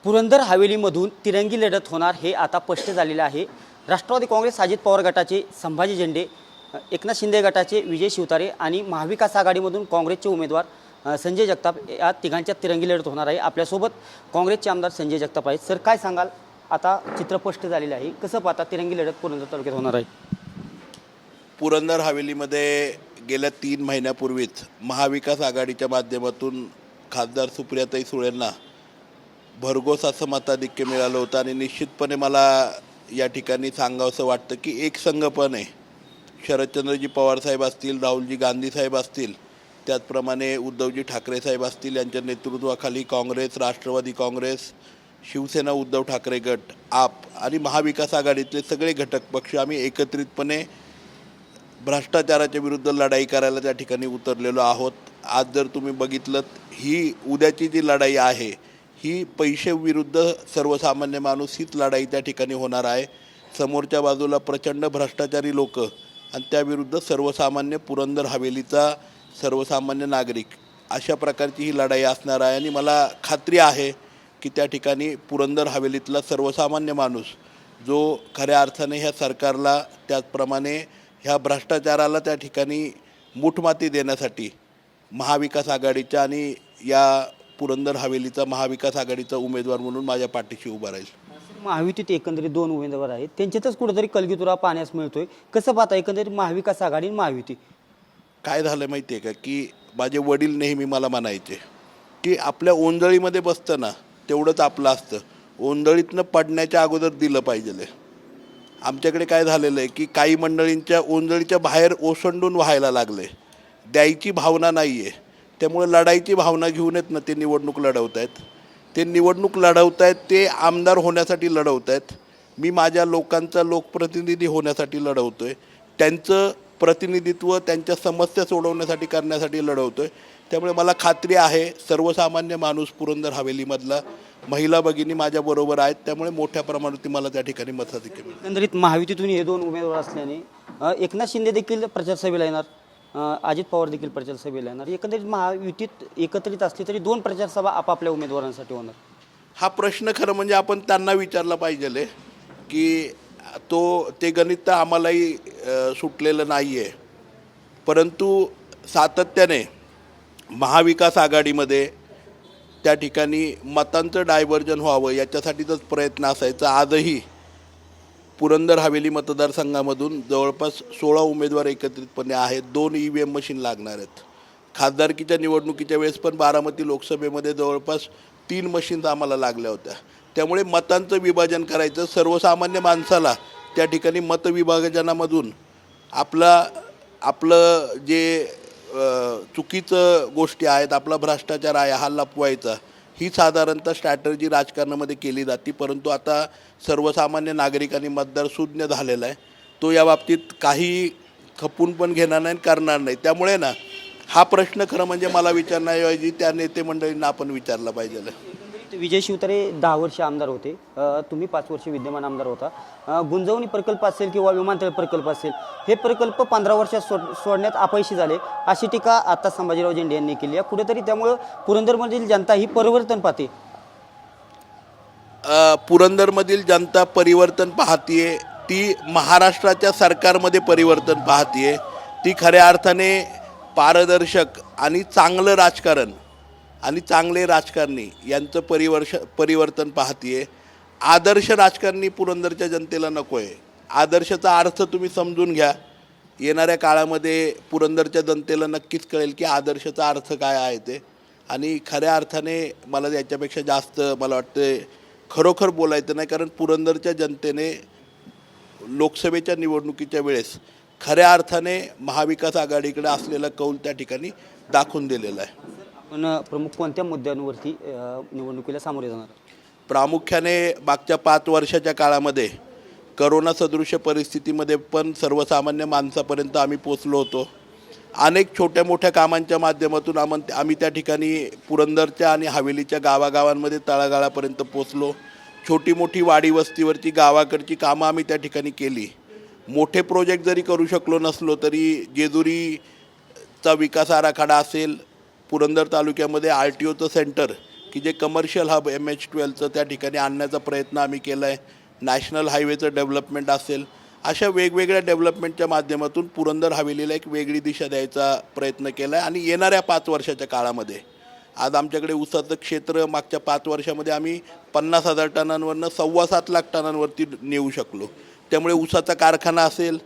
पुरंदर हवेलीमधून तिरंगी लढत होणार हे आता स्पष्ट झालेले आहे। राष्ट्रवादी काँग्रेस अजित पवार गटाचे संभाजी झेंडे, एकनाथ शिंदे गटाचे विजय शिवतारे आणि महाविकास आघाडीमधून काँग्रेसचे उमेदवार संजय जगताप या तिघांच्या तिरंगी लढत होणार आहे। आपल्यासोबत काँग्रेसचे आमदार संजय जगताप आहेत। सर, काय सांगाल? आता चित्र स्पष्ट झालेलं आहे, कसं पाहता तिरंगी लढत पुरंदर तालुक्यात होणार आहे? पुरंदर हवेलीमध्ये गेल्या 3 महिन्यापूर्वीच महाविकास आघाडीच्या माध्यमातून खासदार सुप्रियाताई सुळेंना भरघोस असं मताधिक्य मिळालं होतं आणि निश्चितपणे मला या ठिकाणी सांगावंसं वाटतं की एक संघपणे शरदचंद्रजी पवार साहेब असतील, राहुलजी गांधी साहेब असतील, त्याचप्रमाणे उद्धवजी ठाकरे साहेब असतील यांच्या नेतृत्वाखाली काँग्रेस, राष्ट्रवादी काँग्रेस, शिवसेना उद्धव ठाकरे गट, आप आणि महाविकास आघाडीतले सगळे घटक पक्ष आम्ही एकत्रितपणे भ्रष्टाचाराच्या विरुद्ध लढाई करायला त्या ठिकाणी उतरलेलो आहोत। आज जर तुम्ही बघितलं, ही उद्याची जी लढाई आहे ही पैसे विरुद्ध सर्वसामान्य माणूस हीच लढाई त्या ठिकाणी होणार आहे। समोरच्या बाजूला प्रचंड भ्रष्टाचारी लोक आणि त्याविरुद्ध सर्वसामान्य पुरंदर हवेलीचा सर्वसामान्य नागरिक, अशा प्रकारची ही लढाई असणार आहे। आणि मला खात्री आहे की त्या ठिकाणी पुरंदर हवेलीतला सर्वसामान्य माणूस जो खऱ्या अर्थाने ह्या सरकारला, त्याचप्रमाणे ह्या भ्रष्टाचाराला त्या ठिकाणी मूठमाती देण्यासाठी महाविकास आघाडीच्या आणि या पुरंदर हवेलीचा महाविकास आघाडीचा उमेदवार म्हणून माझ्या पाठीशी उभा राहील। महायुतीत एकंदरीत 2 उमेदवार आहेत, त्यांच्यातच कुठेतरी कलगीतुरा पाहण्यास मिळतोय। कसं पाहता एकंदरीत महाविकास आघाडी आणि महायुती? काय झालं माहिती आहे का की माझे वडील नेहमी मला म्हणायचे की आपल्या ओंजळीमध्ये बसतं ना तेवढंच आपलं असतं, ओंजळीतनं पडण्याच्या अगोदर दिलं पाहिजे। आमच्याकडे काय झालेलं आहे की काही मंडळींच्या ओंजळीच्या बाहेर ओसंडून व्हायला लागले, द्यायची भावना नाही आहे, त्यामुळे लढाईची भावना घेऊन येत ना ते निवडणूक लढवत आहेत। ते निवडणूक लढवत आहेत, ते आमदार होण्यासाठी लढवत आहेत। मी माझ्या लोकांचा लोकप्रतिनिधी होण्यासाठी लढवतो आहे, त्यांचं प्रतिनिधित्व त्यांच्या समस्या सोडवण्यासाठी करण्यासाठी लढवतो आहे। त्यामुळे मला खात्री आहे सर्वसामान्य माणूस पुरंदर हवेलीमधला महिला भगिनी माझ्याबरोबर आहेत, त्यामुळे मोठ्या प्रमाणात मला त्या ठिकाणी मताधिक्य मिळेल। एकंदरीत महायुतीतून हे 2 उमेदवार असल्याने एकनाथ शिंदे देखील प्रचार सभेला येणार, अजित पवार देखील प्रचार सभेला येणार। एकंदरीत महायुतीत एकत्रित असली तरी 2 प्रचार सभा आपापल्या उमेदवारांसाठी होणार। हा प्रश्न खरं म्हणजे आपण त्यांना विचारला पाहिजे की ते गणित तर आम्हालाही सुटलेलं नाही आहे, परंतु सातत्याने महाविकास आघाडीमध्ये त्या ठिकाणी मतांचं डायव्हर्जन व्हावं याच्यासाठीचाच प्रयत्न असायचा। आजही पुरंदर हवेली मतदारसंघामधून जवळपास 16 उमेदवार एकत्रितपणे आहेत, 2 EVM मशीन लागणार आहेत। खासदारकीच्या निवडणुकीच्या वेळेस पण बारामती लोकसभेमध्ये जवळपास 3 मशीन्स आम्हाला लागल्या होत्या। त्यामुळे मतांचं विभाजन करायचं, सर्वसामान्य माणसाला त्या ठिकाणी मतविभाजनामधून आपलं जे चुकीचं गोष्टी आहेत, आपला भ्रष्टाचार आहे हा लपवायचा, ही साधारणतः स्ट्रॅटर्जी राजकारणामध्ये केली जाते। परंतु आता सर्वसामान्य नागरिक आणि मतदार शून्य झालेला आहे, तो या बाबतीत काही खपून पण घेणार नाही, करणार नाही। त्यामुळे ना हा प्रश्न खरं म्हणजे मला विचारण्याऐवजी त्या नेते मंडळींना आपण विचारला पाहिजे। विजय शिवतारे 10 वर्ष आमदार होते, तुम्ही 5 वर्ष विद्यमान आमदार होता। गुंजवणी प्रकल्प असेल किंवा विमानतळ प्रकल्प असेल, हे प्रकल्प 15 वर्षात सोडण्यात अपयशी झाले, अशी टीका आता संभाजीराव झेंडे यांनी केली आहे। कुठेतरी त्यामुळं पुरंदरमधील जनता ही परिवर्तन पाहते। पुरंदरमधील जनता परिवर्तन पाहतीये, ती महाराष्ट्राच्या सरकारमध्ये परिवर्तन पाहतीये, ती खऱ्या अर्थाने पारदर्शक आणि चांगलं राजकारण आणि चांगले राजकारणी यांचं परिवर्तन पाहतीये। आदर्श राजकारणी पुरंदरच्या जनतेला नको आहे। आदर्शाचा अर्थ तुम्ही समजून घ्या, येणाऱ्या काळामध्ये पुरंदरच्या जनतेला नक्कीच कळेल की आदर्शाचा अर्थ काय आहे ते। आणि खऱ्या अर्थाने मला याच्यापेक्षा जास्त मला वाटतं खरोखर बोलायचं नाही, कारण पुरंदरच्या जनतेने लोकसभेच्या निवडणुकीच्या वेळेस खऱ्या अर्थाने महाविकास आघाडीकडे असलेला कौल त्या ठिकाणी दाखवून दिलेला आहे। पण प्रमुख कोणत्या मुद्द्यांवरती निवडणुकीला सामोरे जाणार? प्रामुख्याने मागच्या 5 वर्षाच्या काळामध्ये करोना सदृश्य परिस्थितीमध्ये पण सर्वसामान्य माणसापर्यंत आम्ही पोचलो होतो। अनेक छोट्या मोठ्या कामांच्या माध्यमातून आम्ही त्या ठिकाणी पुरंदरच्या आणि हवेलीच्या गावागावांमध्ये तळागाळापर्यंत पोचलो। छोटी मोठी वाडी वस्तीवरची गावाकडची कामं आम्ही त्या ठिकाणी केली। मोठे प्रोजेक्ट जरी करू शकलो नसलो तरी जेजुरीचा विकास आराखडा असेल, पुरंदर तालुक्यामध्ये RTOचं सेंटर की जे कमर्शियल हब MH12चं त्या ठिकाणी आणण्याचा प्रयत्न आम्ही केला आहे. नॅशनल हायवेचं डेव्हलपमेंट असेल, अशा वेगवेगळ्या डेव्हलपमेंटच्या माध्यमातून पुरंदर हवेलीला एक वेगळी दिशा द्यायचा प्रयत्न केला आहे. आणि येणाऱ्या 5 वर्षाच्या काळामध्ये आज आमच्याकडे ऊसाचं क्षेत्र मागच्या 5 वर्षामध्ये आम्ही 50,000 टनांवरनं 7.25 लाख टनांवरती नेऊ शकलो. त्यामुळे ऊसाचा कारखाना असेल,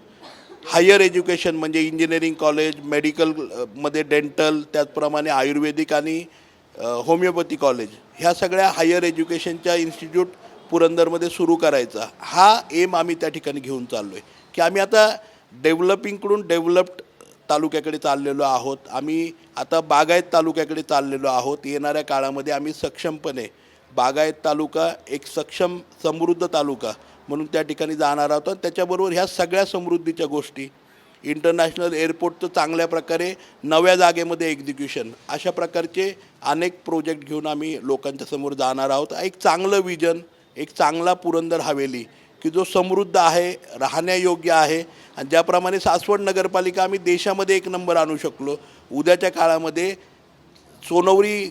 हायर एज्युकेशन म्हणजे इंजिनिअरिंग कॉलेज, मेडिकल मध्ये डेंटल, त्याचप्रमाणे आयुर्वेदिक आणि होमिओपॅथी कॉलेज, ह्या सगळ्या हायर एज्युकेशनच्या इन्स्टिट्यूट पुरंदरमध्ये सुरू करायचा हा एम आम्ही त्या ठिकाणी घेऊन चाललो आहे. की आम्ही आता डेव्हलपिंगकडून डेव्हलप्ड तालुक्याकडे चाललेलो आहोत. आम्ही आता बागायत तालुक्याकडे चाललेलो आहोत. येणाऱ्या काळामध्ये आम्ही सक्षमपणे बागायत तालुका एक सक्षम समृद्ध तालुका म्हणून त्या ठिकाणी जाणार आहोत. त्याच्याबरोबर ह्या सगळ्या समृद्धीच्या गोष्टी, इंटरनॅशनल एअरपोर्टचं चांगल्या प्रकारे नव्या जागेमध्ये एक्झिक्युशन, अशा प्रकारचे अनेक प्रोजेक्ट घेऊन आम्ही लोकांच्या समोर जाणार आहोत. एक चांगलं विजन, एक चांगला पुरंदर हवेली की जो समृद्ध आहे, राहण्यायोग्य आहे. आणि ज्याप्रमाणे सासवड नगरपालिका आम्ही देशामध्ये 1 नंबर आणू शकलो, उद्याच्या काळामध्ये सोनवरी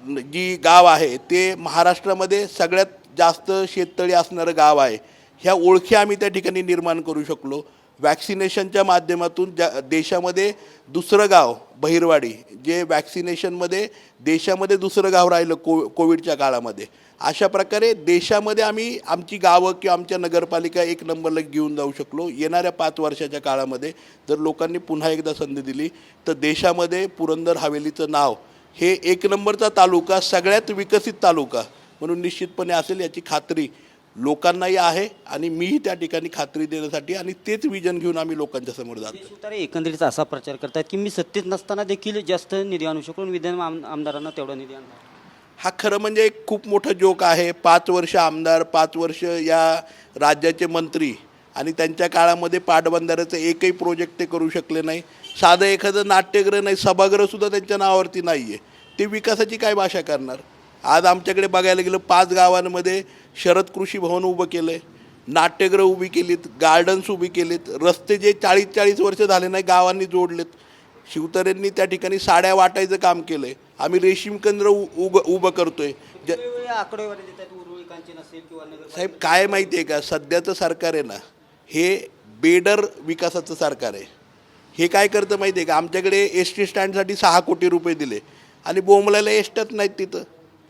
जी गाव आहे ते महाराष्ट्रामध्ये सगळ्यात जास्त शेततळी असणारं गाव आहे. ह्या ओळखी आम्ही त्या ठिकाणी निर्माण करू शकलो. वॅक्सिनेशनच्या माध्यमातून देशामध्ये दुसरं गाव बहिरवाडी, जे वॅक्सिनेशनमध्ये देशामध्ये दुसरं गाव राहिलं कोविडच्या काळामध्ये, अशा प्रकारे देशामध्ये आम्ही आमची गावं किंवा आमच्या नगरपालिका 1 नंबरला घेऊन जाऊ शकलो. येणाऱ्या 5 वर्षाच्या काळामध्ये जर लोकांनी पुन्हा एकदा संधी दिली तर देशामध्ये पुरंदर हवेलीचं नाव हे 1 नंबरचा तालुका, सगळ्यात विकसित तालुका म्हणून निश्चितपणे असेल, याची खात्री लोकांनाही आहे. आणि मीही त्या ठिकाणी खात्री देण्यासाठी आणि तेच विजन घेऊन आम्ही लोकांच्या समोर जातो. शिवतारे एकंदरीत असा प्रचार करतात की मी सत्तेत नसताना देखील जास्त निधी आणू शकलो, विद्यमान आमदारांना तेवढा निधी आणला. हा खरं म्हणजे एक खूप मोठा जोक आहे. 5 वर्ष आमदार, 5 वर्ष या राज्याचे मंत्री, आणि त्यांच्या काळामध्ये पाटबंधाऱ्याचं एकही प्रोजेक्ट ते करू शकले नाही. साधं एखादं नाट्यगृह नाही, सभागृहसुद्धा त्यांच्या नावावरती नाही आहे. ते विकासाची काय भाषा करणार? आज आमच्याकडे बघायला गेलं 5 गावांमध्ये शरद कृषी भवन उभं केलं आहे, नाट्यगृह उभी केलीत, गार्डन्स उभी केलीत, रस्ते जे 40-40 वर्ष झाले नाही गावांनी जोडलेत. शिवतरेंनी त्या ठिकाणी साड्या वाटायचं काम केलं आहे. आम्ही रेशीम केंद्र उभं करतोय. आकडेवारी देतात उरुळी कांचन असेल किंवा साहेब, काय माहिती आहे का, सध्याचं सरकार आहे ना, हे बेडर विकासाचं सरकार आहे. हे काय करतं माहिती आहे का, आमच्याकडे एस.टी स्टँडसाठी 6 कोटी रुपये दिले आणि बोंबलायला एसट्याच नाहीत तिथं.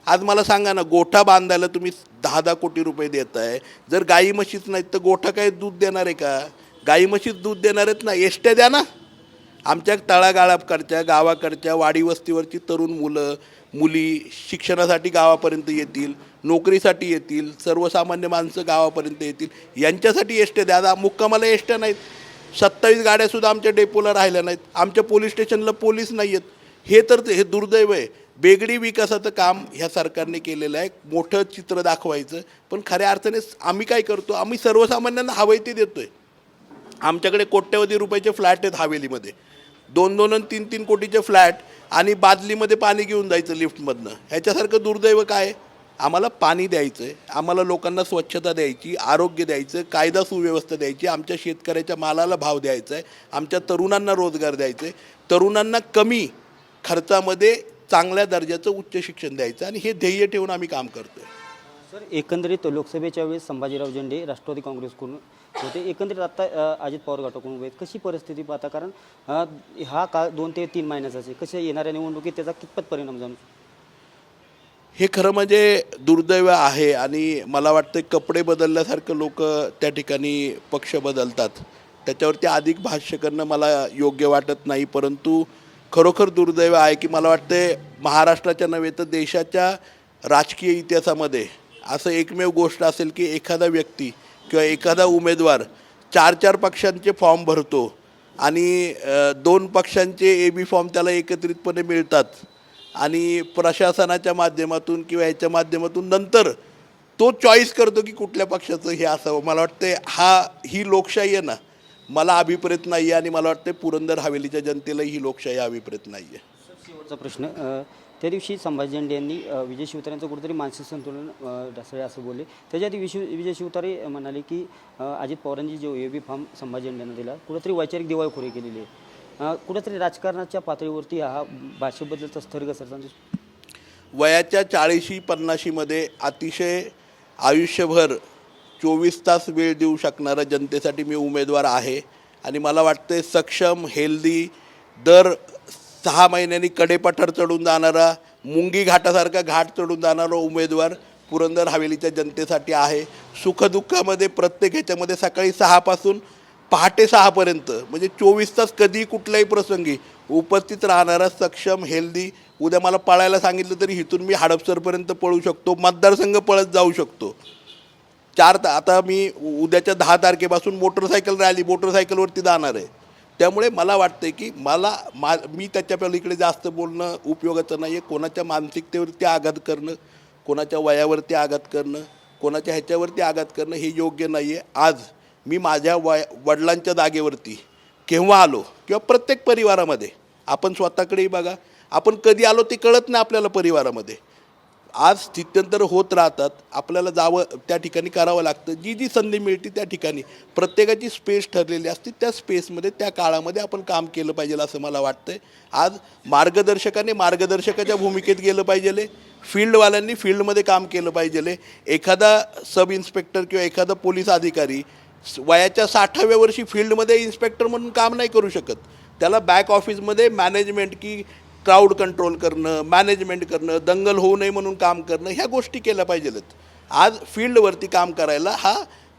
आज मला सांगा ना, गोठा बांधायला तुम्ही 10-10 कोटी रुपये देत आहे. जर गाई म्हशीच नाहीत तर गोठा काय दूध देणार आहे का? गाई म्हशीच दूध देणार आहेत ना, एसट्या द्या ना. आमच्या तळागाळाकडच्या गावाकडच्या वाडी वस्तीवरची तरुण मुलं मुली शिक्षणासाठी गावापर्यंत येतील, नोकरीसाठी येतील, सर्वसामान्य माणसं गावापर्यंत येतील, यांच्यासाठी एसट्या द्या. मुक्कामाला एसट्या नाहीत. 27 गाड्यासुद्धा आमच्या डेपोला राहिल्या नाहीत. आमच्या पोलीस स्टेशनला पोलीस नाही आहेत. हे दुर्दैव आहे. बेगडी विकासाचं काम ह्या सरकारने केलेलं आहे. मोठं चित्र दाखवायचं, पण खऱ्या अर्थाने आम्ही काय करतो, आम्ही सर्वसामान्यांना हवं ते देतो आहे. आमच्याकडे कोट्यवधी रुपयाचे फ्लॅट आहेत हवेलीमध्ये, 2-2 आणि 3-3 कोटीचे फ्लॅट, आणि बादलीमध्ये पाणी घेऊन जायचं लिफ्टमधनं. ह्याच्यासारखं दुर्दैव काय? आम्हाला पाणी द्यायचं आहे, आम्हाला लोकांना स्वच्छता द्यायची, आरोग्य द्यायचं, कायदा सुव्यवस्था द्यायची, आमच्या शेतकऱ्याच्या मालाला भाव द्यायचा आहे, आमच्या तरुणांना रोजगार द्यायचा आहे, तरुणांना कमी खर्चामध्ये चांगल्या दर्जाचं उच्च शिक्षण द्यायचं, आणि हे ध्येय ठेवून आम्ही काम करतो आहे. सर, एकंदरीत लोकसभेच्या वेळेस संभाजीराव झेंडे राष्ट्रवादी काँग्रेसकडून होते, एकंदरीत आता अजित पवार गटाकडून उभे आहेत. कशी परिस्थिती पाहता? कारण हा काळ 2 ते 3 महिन्याचा आहे. कशा येणाऱ्या निवडणुकीत त्याचा कितपत परिणाम जाणू? हे खरं म्हणजे दुर्दैव आहे. आणि मला वाटतं कपडे बदलल्यासारखं लोक त्या ठिकाणी पक्ष बदलतात. त्याच्यावरती अधिक भाष्य करणं मला योग्य वाटत नाही. परंतु खरोखर दुर्दैव आहे की मला वाटते महाराष्ट्राच्या नव्हे तर देशाच्या राजकीय इतिहासामध्ये असं एकमेव गोष्ट असेल की एखादा व्यक्ती किंवा एखादा उमेदवार 4-4 पक्षांचे फॉर्म भरतो आणि 2 पक्षांचे AB फॉर्म त्याला एकत्रितपणे मिळतात, आणि प्रशासनाच्या माध्यमातून किंवा ह्याच्या माध्यमातून नंतर तो चॉईस करतो की कुठल्या पक्षाचं हे असावं. मला वाटते ही लोकशाही आहे ना, मला अभिप्रेत नाही आहे, आणि मला वाटते पुरंदर हवेलीच्या जनतेलाही ही लोकशाही अभिप्रेत नाही आहे. शेवटचा प्रश्न, त्या दिवशी संभाजी झेंडे यांनी विजय शिवतारेंचं कुठेतरी मानसिक संतुलन ढासळले असं बोलले. त्याच्या आधी विजय शिवतारे म्हणाले की अजित पवारांनी जो AB फॉर्म संभाजी झेंडेंना दिला, कुठेतरी वैचारिक दिवाळखोरी केलेली आहे. कुठेतरी राजकारणाच्या पातळीवरती हा भाषेबद्दलचा स्तर घसरताना दिसतो. वयाच्या 40-50मध्ये अतिशय आयुष्यभर 24 तास वेळ देऊ चुकणारा जनतेसाठी मी उमेदवार आहे आणि मला वाटते सक्षम हेल्दी दर 6 महिन्यांनी कडेपठार चढून जाणारा मुंगी घाटासारखा घाट चढून जाणारा उमेदवार पुरंदर हवेलीच्या जनतेसाठी आहे. सुखदुःखामध्ये प्रत्येक ह्याच्यामध्ये सकाळी 6 पासून पहाटे 6 पर्यंत म्हणजे 24 तास कधी कुठल्याही प्रसंगी उपस्थित राहणारा सक्षम हेल्दी. उद्या मला पळायला सांगितलं तरी इथून मी हडपसरपर्यंत पळू शकतो, मतदारसंघ पळत जाऊ शकतो. आता मी उद्याच्या 10 तारखेपासून मोटरसायकलवरती जाणार आहे. त्यामुळे मला वाटतं की मी त्याच्या पलीकडे जास्त बोलणं उपयोगाचं नाही आहे. कोणाच्या मानसिकतेवरती आघात करणं, कोणाच्या वयावरती आघात करणं, कोणाच्या ह्याच्यावरती आघात करणं हे योग्य नाही आहे. आज मी माझ्या वडिलांच्या जागेवरती केव्हा आलो किंवा प्रत्येक परिवारामध्ये आपण स्वतःकडेही बघा, आपण कधी आलो ते कळत नाही आपल्याला परिवारामध्ये. आज स्थित्यंतर होत राहतात, आपल्याला जावं त्या ठिकाणी करावं लागतं. जी संधी मिळते त्या ठिकाणी प्रत्येकाची स्पेस ठरलेली असते, त्या स्पेसमध्ये त्या काळामध्ये आपण काम केलं पाहिजे असं मला वाटतं. आज मार्गदर्शकाच्या भूमिकेत गेलं पाहिजे, फील्डवाल्यांनी फील्डमध्ये काम केलं पाहिजे. एखादा सब इन्स्पेक्टर किंवा एखादा पोलीस अधिकारी वयाच्या 60व्या वर्षी फील्डमध्ये इन्स्पेक्टर म्हणून काम नाही करू शकत. त्याला बॅक ऑफिसमध्ये मॅनेजमेंट की क्राऊड कंट्रोल करणं, मॅनेजमेंट करणं, दंगल होऊ नये म्हणून काम करणं, ह्या गोष्टी केल्या पाहिजेत. आज फील्डवरती काम करायला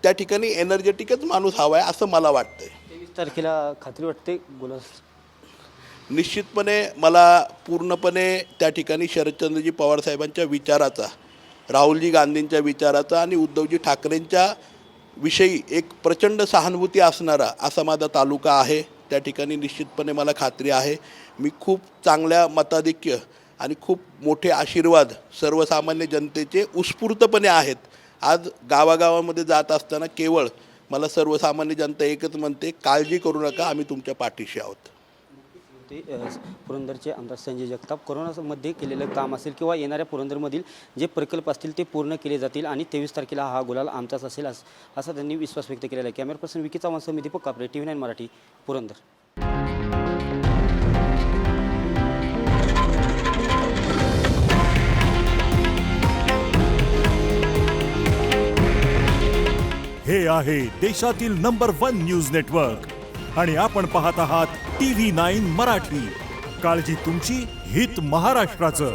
त्या ठिकाणी एनर्जेटिकच माणूस हवा आहे असं मला वाटतंय. 23 तारखेला खात्री वाटते गुलाल? निश्चितपणे मला पूर्णपणे त्या ठिकाणी शरदचंद्रजी पवार साहेबांच्या विचाराचा, राहुलजी गांधींच्या विचाराचा आणि उद्धवजी ठाकरेंच्या विषयी एक प्रचंड सहानुभूती असणारा असा माझा तालुका आहे. त्या ठिकाणी निश्चितपणे मला खात्री आहे मी खूप चांगल्या मताधिक्य आणि खूप मोठे आशीर्वाद सर्वसामान्य जनतेचे उत्स्फूर्तपणे आहेत. आज गावागावामध्ये जात असताना केवळ मला सर्वसामान्य जनता एकच म्हणते, काळजी करू नका, आम्ही तुमच्या पाठीशी आहोत. ते पुरंदरचे आमदार संजय जगताप कोरोनामध्ये केलेलं काम असेल किंवा येणाऱ्या पुरंदरमधील जे प्रकल्प असतील ते पूर्ण केले जातील आणि 23 तारखेला हा गुलाल आमचाच असेल असा त्यांनी विश्वास व्यक्त केलेला आहे. कॅमेरा पर्सन विकी चव्हाणसह मी दीपक कापरे, TV9 मराठी, पुरंदर. हे आहे देशातील नंबर 1 न्यूज नेटवर्क आणि आपण पाहत आहात TV9 मराठी. काळजी तुमची, हित महाराष्ट्राचं.